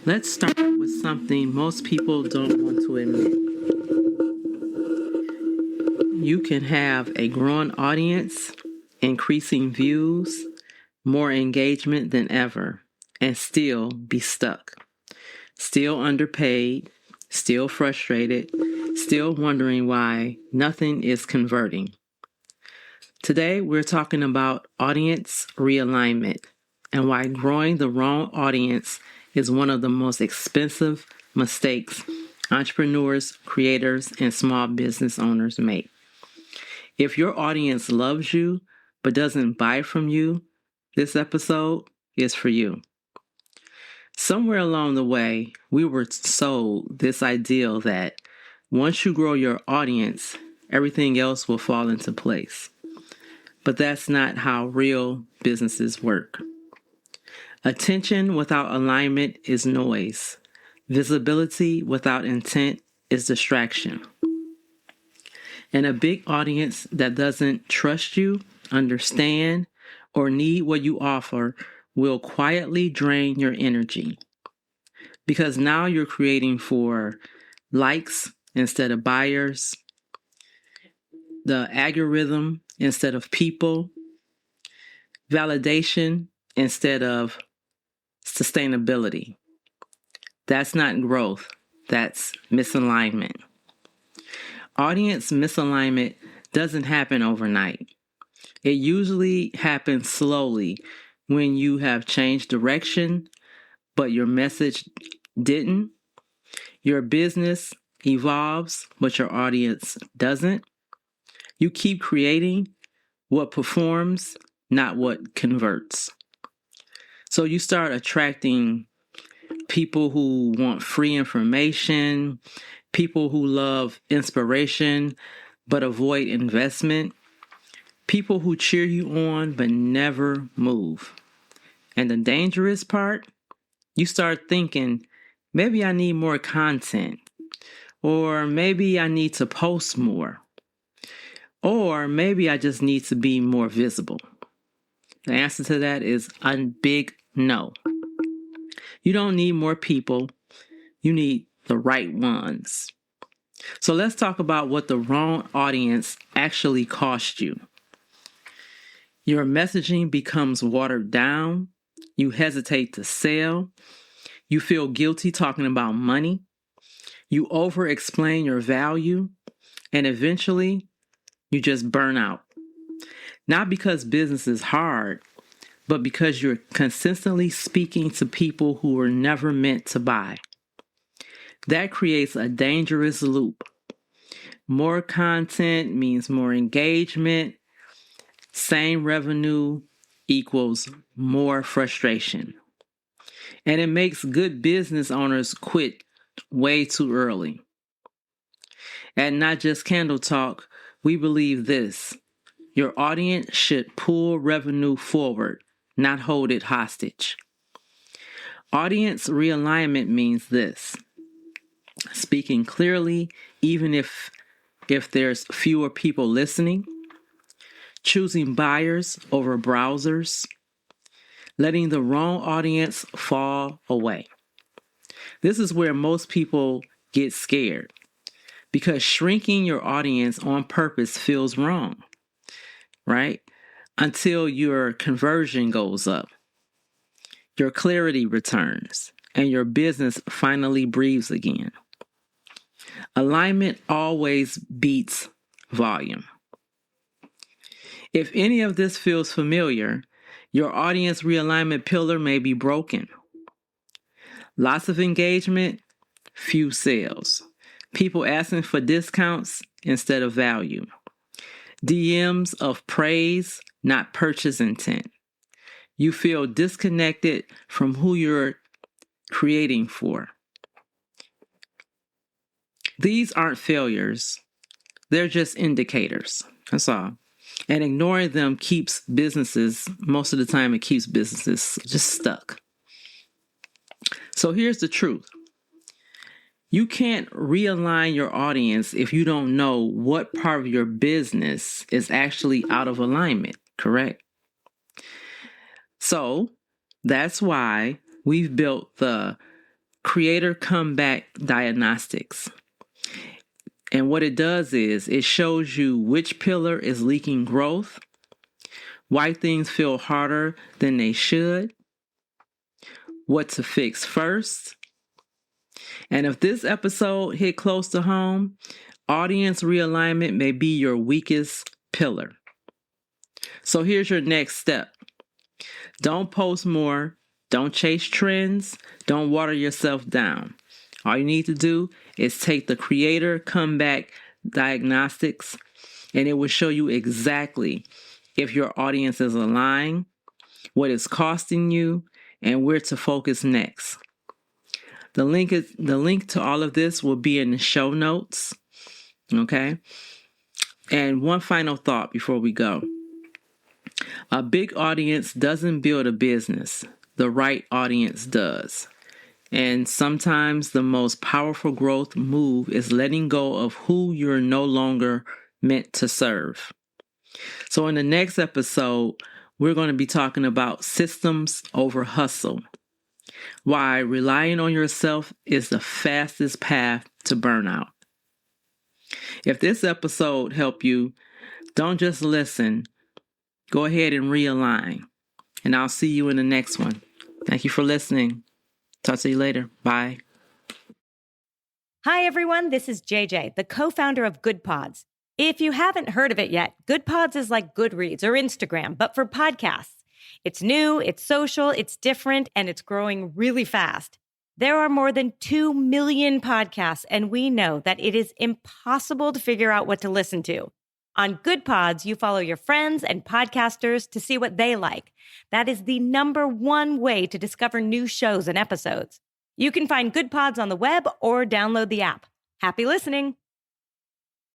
Let's start with something most people don't want to admit. You can have a growing audience, increasing views, more engagement than ever, and still be stuck. Still underpaid, still frustrated, still wondering why nothing is converting. Today, we're talking about audience realignment and why growing the wrong audience is one of the most expensive mistakes entrepreneurs, creators, and small business owners make. If your audience loves you but doesn't buy from you, this episode is for you. Somewhere along the way, we were sold this ideal that once you grow your audience, everything else will fall into place. But that's not how real businesses work. Attention without alignment is noise. Visibility without intent is distraction. And a big audience that doesn't trust you, understand, or need what you offer will quietly drain your energy. Because now you're creating for likes instead of buyers, the algorithm instead of people, validation instead of sustainability. That's not growth. That's misalignment. Audience misalignment doesn't happen overnight. It usually happens slowly when you have changed direction, but your message didn't. Your business evolves, but your audience doesn't. You keep creating what performs, not what converts. So you start attracting people who want free information, people who love inspiration but avoid investment, people who cheer you on but never move. And the dangerous part, you start thinking, maybe I need more content, or maybe I need to post more, or maybe I just need to be more visible. The answer to that is a big no. You don't need more people. You need the right ones. So let's talk about what the wrong audience actually cost you. Your messaging becomes watered down. You hesitate to sell. You feel guilty talking about money. You over-explain your value. And eventually, you just burn out. Not because business is hard, but because you're consistently speaking to people who were never meant to buy. That creates a dangerous loop. More content means more engagement. Same revenue equals more frustration. And it makes good business owners quit way too early. At Not Just Candle Talk, we believe this. Your audience should pull revenue forward, not hold it hostage. Audience realignment means this. Speaking clearly, even if there's fewer people listening, choosing buyers over browsers, letting the wrong audience fall away. This is where most people get scared because shrinking your audience on purpose feels wrong, right? Until your conversion goes up, your clarity returns, and your business finally breathes again. Alignment always beats volume. If any of this feels familiar, your audience realignment pillar may be broken. Lots of engagement, few sales. People asking for discounts instead of value. DMs of praise, not purchase intent. You feel disconnected from who you're creating for. These aren't failures. They're just indicators. That's all. And ignoring them keeps businesses, most of the time it keeps businesses just stuck. So here's the truth. You can't realign your audience if you don't know what part of your business is actually out of alignment, correct? So that's why we've built the Creator Comeback Diagnostics. And what it does is it shows you which pillar is leaking growth, why things feel harder than they should, what to fix first. And if this episode hit close to home, audience realignment may be your weakest pillar. So here's your next step. Don't post more. Don't chase trends. Don't water yourself down. All you need to do is take the Creator Comeback Diagnostics, and it will show you exactly if your audience is aligned, what is costing you, and where to focus next. The link to all of this will be in the show notes. Okay? And one final thought before we go. A big audience doesn't build a business. The right audience does. And sometimes the most powerful growth move is letting go of who you're no longer meant to serve. So in the next episode, we're going to be talking about systems over hustle. Why relying on yourself is the fastest path to burnout. If this episode helped you, don't just listen. Go ahead and realign. And I'll see you in the next one. Thank you for listening. Talk to you later. Bye. Hi, everyone. This is JJ, the co-founder of Good Pods. If you haven't heard of it yet, Good Pods is like Goodreads or Instagram, but for podcasts. It's new, it's social, it's different, and it's growing really fast. There are more than 2 million podcasts, and we know that it is impossible to figure out what to listen to. On Good Pods, you follow your friends and podcasters to see what they like. That is the #1 way to discover new shows and episodes. You can find Good Pods on the web or download the app. Happy listening.